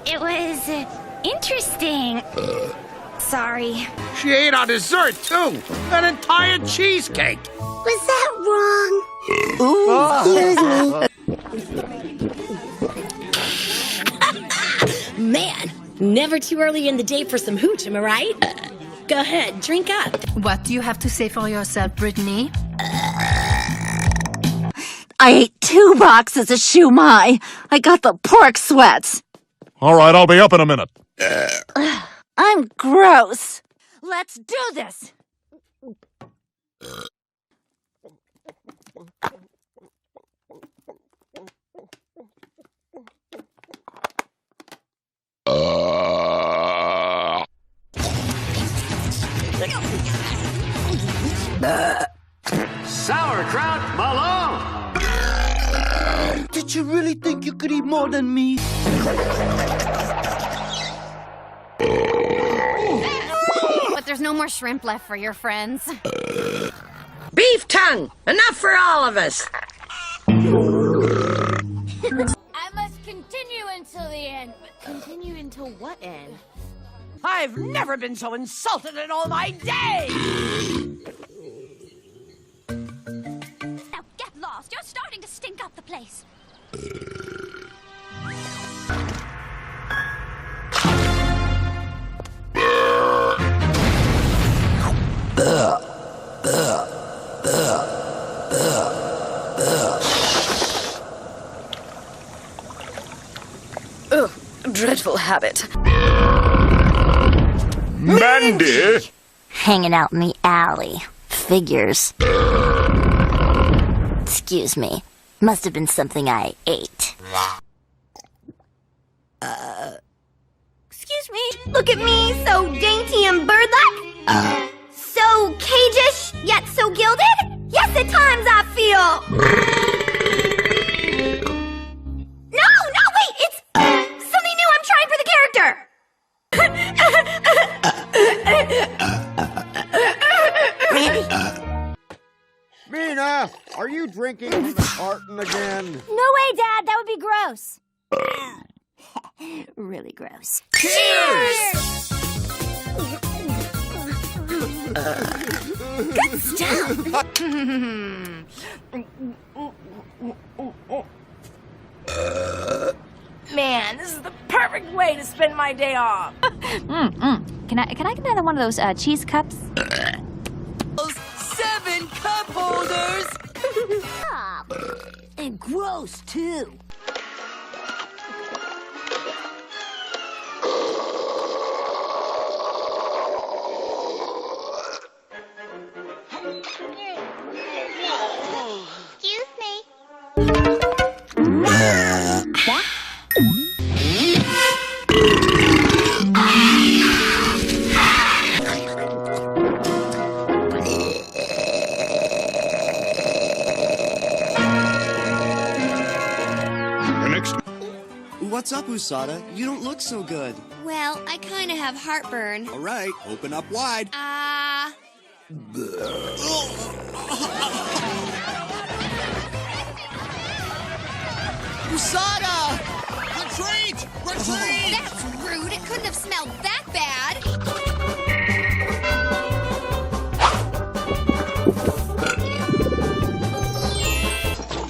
It was interesting. Sorry. She ate our dessert, too. An entire cheesecake. Was that wrong? Ooh, excuse me. Man, never too early in the day for some hooch, am I right? Go ahead, drink up. What do you have to say for yourself, Brittany? I ate 2 boxes of shumai. I got the pork sweats. All right, I'll be up in a minute. I'm gross. Let's do this. Sauerkraut Malone! Did you really think you could eat more than me? But there's no more shrimp left for your friends. Beef tongue! Enough for all of us! I must continue until the end. Continue until what end? I've never been so insulted in all my days! Now get lost. You're starting to stink up the place. Ugh, dreadful habit. Mandy! Hanging out in the alley. Figures. Excuse me. Must have been something I ate. Excuse me. Look at me, so dainty and bird-like. So cage-ish, yet so gilded. Yes, at times I feel. No, wait, it's something new. I'm trying for the character. Mina, are you drinking from the carton again? No way, Dad. That would be gross. Really gross. Cheers! Good stuff. Man, this is the perfect way to spend my day off. Can I get another one of those cheese cups? 7 cup holders! And gross, too. Excuse me. What's up, Usada? You don't look so good. Well, I kind of have heartburn. All right, open up wide. Usada! Retreat! Retreat! That's rude. It couldn't have smelled that bad.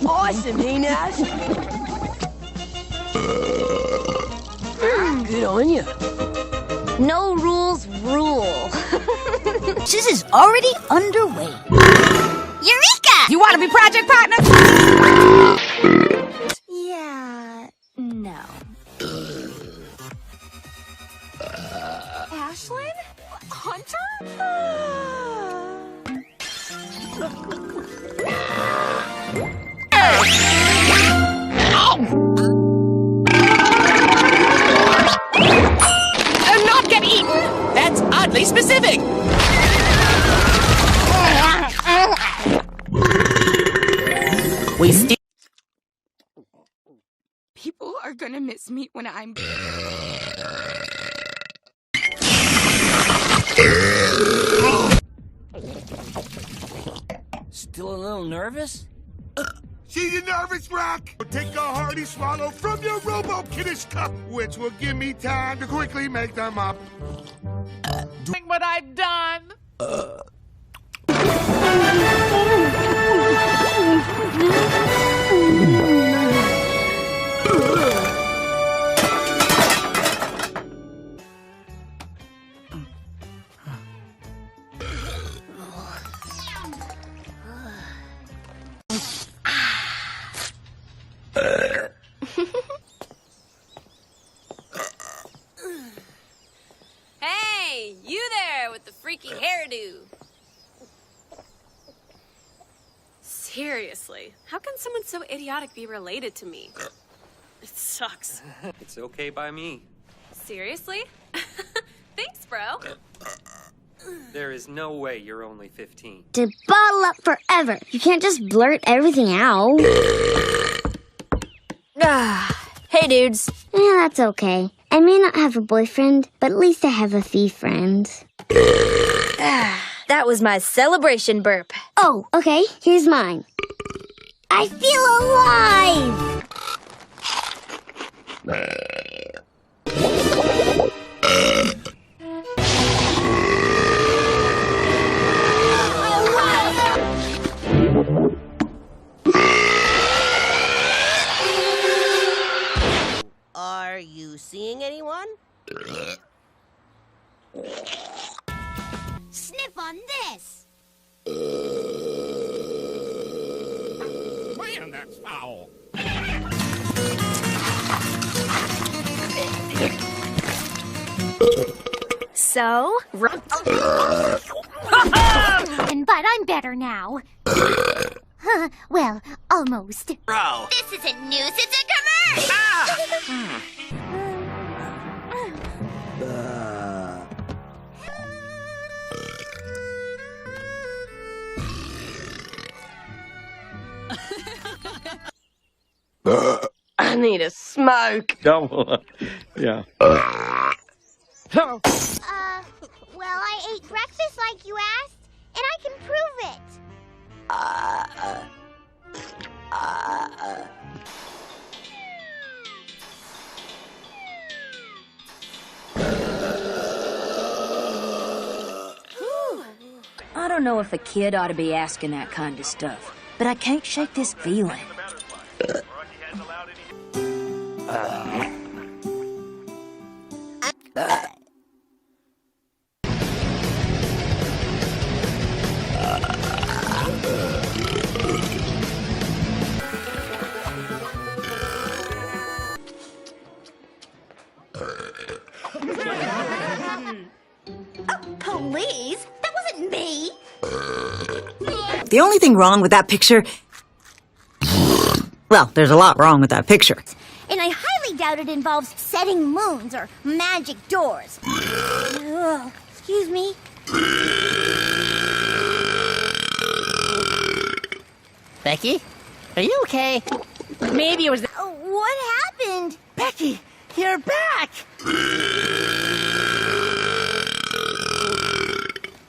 Awesome, hey, Nash? Good on you. No rules rule. This is already underway. Eureka! You want to be project partners? Yeah, no. Ashlyn? Hunter? And not get eaten? That's oddly specific. We still. People are gonna miss me when I'm... Still a little nervous? See the nervous wreck? Take a hearty swallow from your robo-kiddish cup, which will give me time to quickly make them up. Doing what I've done. Hey, you there with the freaky hairdo. Seriously, how can someone so idiotic be related to me? It sucks. It's okay by me. Seriously? Thanks, bro. There is no way you're only 15. To bottle up forever. You can't just blurt everything out. Hey, dudes. Yeah, that's okay. I may not have a boyfriend, but at least I have a few friends. That was my celebration burp. Oh, okay. Here's mine. I feel alive! Are you seeing anyone? Sniff on this! Man, that's foul. So? But I'm better now. Well, almost. Bro. This isn't news, it's a commercial! I need a smoke. Yeah. Well, I ate breakfast like you asked, and I can prove it. I don't know if a kid ought to be asking that kind of stuff, but I can't shake this feeling. Please? That wasn't me! The only thing wrong with that picture... Well, there's a lot wrong with that picture. And I highly doubt it involves setting moons or magic doors. Ugh, excuse me. Becky, are you okay? Maybe it was. What happened? Becky, you're back.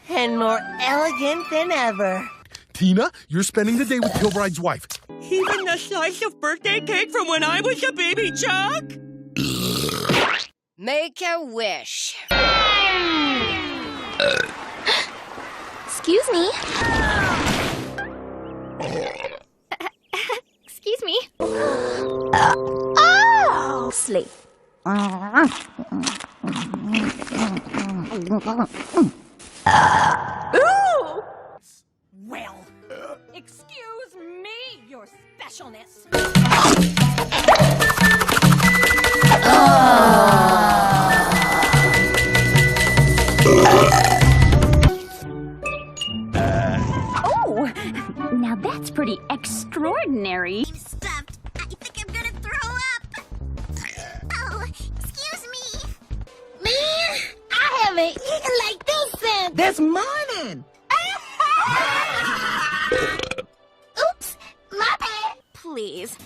And more elegant than ever. Tina, you're spending the day with Kilbride's wife. Even the slice of birthday cake from when I was a baby Chuck? Make a wish. Excuse me. Excuse me. Oh! Sleep. Ooh! Well, excuse me, your specialness. Oh, now that's pretty extraordinary. I'm stuffed. I think I'm gonna throw up. Oh, excuse me. Man, I haven't eaten like this since This morning. Oops, my bad. Please.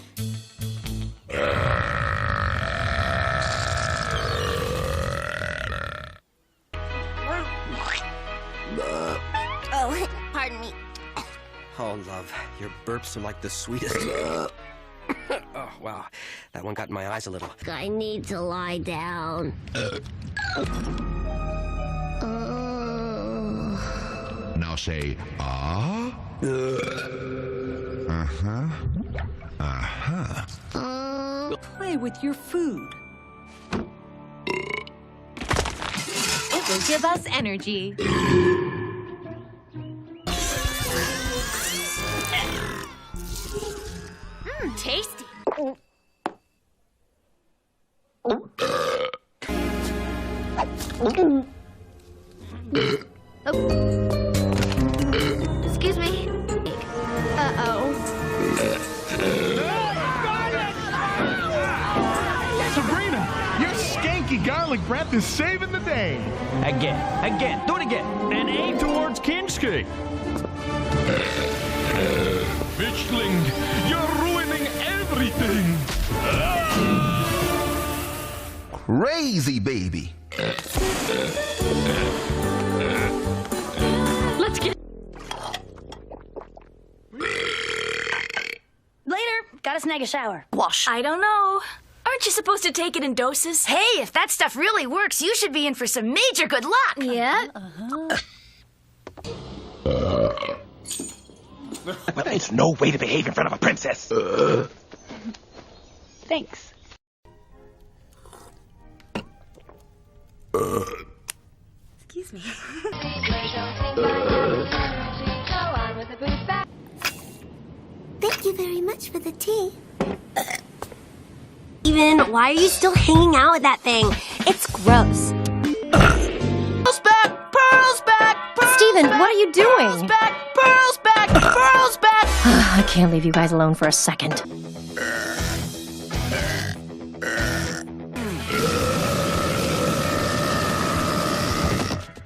Oh, pardon me. Oh, love, Your burps are like the sweetest. Oh, wow. That one got in my eyes a little. I need to lie down. Now say, ah. Uh-huh. Uh-huh. Play with your food. It will give us energy. Tasty. Excuse me. Uh-oh. Sabrina, your skanky garlic breath is saving the day. Again, do it again. And aim towards Kinski. Bitchling, you're ruining everything. Crazy baby. Let's get... Later. Gotta snag a shower. Wash. I don't know. Aren't you supposed to take it in doses? Hey, if that stuff really works, you should be in for some major good luck. Yeah? But there's no way to behave in front of a princess. Thanks. Excuse me. Thank you very much for the tea. Steven, why are you still hanging out with that thing? It's gross. Pearls back! Pearls back! Pearls Steven, back, what are you doing? Pearls back! Pearls back! Pearls back! I can't leave you guys alone for a second.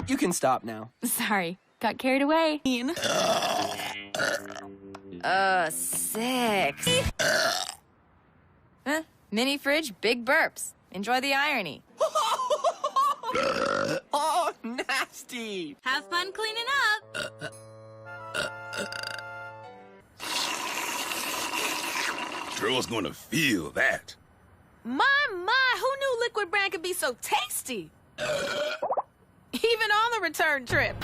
You can stop now. Sorry, got carried away. Six. Mini fridge, big burps. Enjoy the irony. Oh, nasty! Have fun cleaning up. Girl's gonna feel that. My, who knew Liquid Brand could be so tasty? Even on the return trip.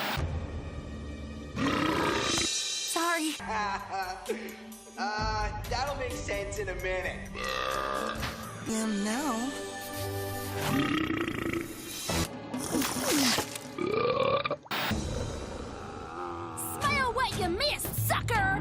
Sorry. That'll make sense in a minute. Now. Smell what you missed, sucker!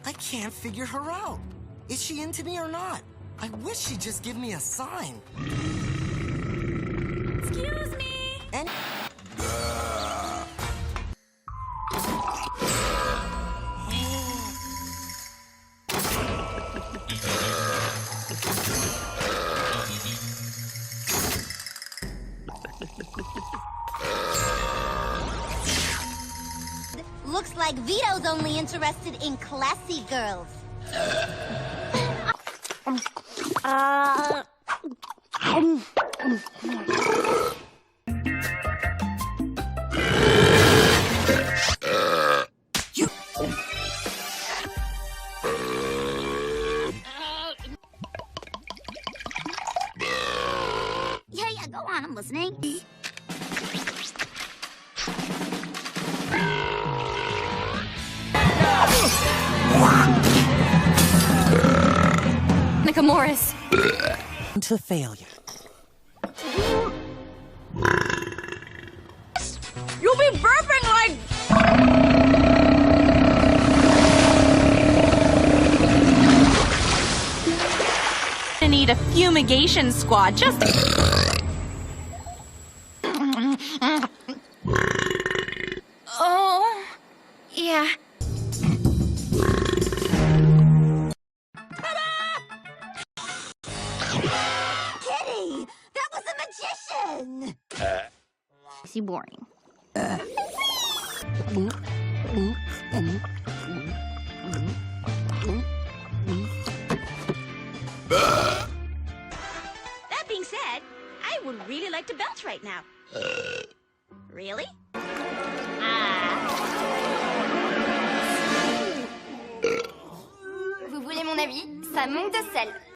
I can't figure her out. Is she into me or not? I wish she'd just give me a sign. Excuse me! And Looks like Vito's only interested in classy girls. Yeah, go on, I'm listening. Morris. to failure. You'll be burping like... I need a fumigation squad just... Oh, yeah. Kitty! That was a magician! Is he boring? That being said, I would really like to belch right now. Really? Vous voulez mon avis? Ça manque de sel.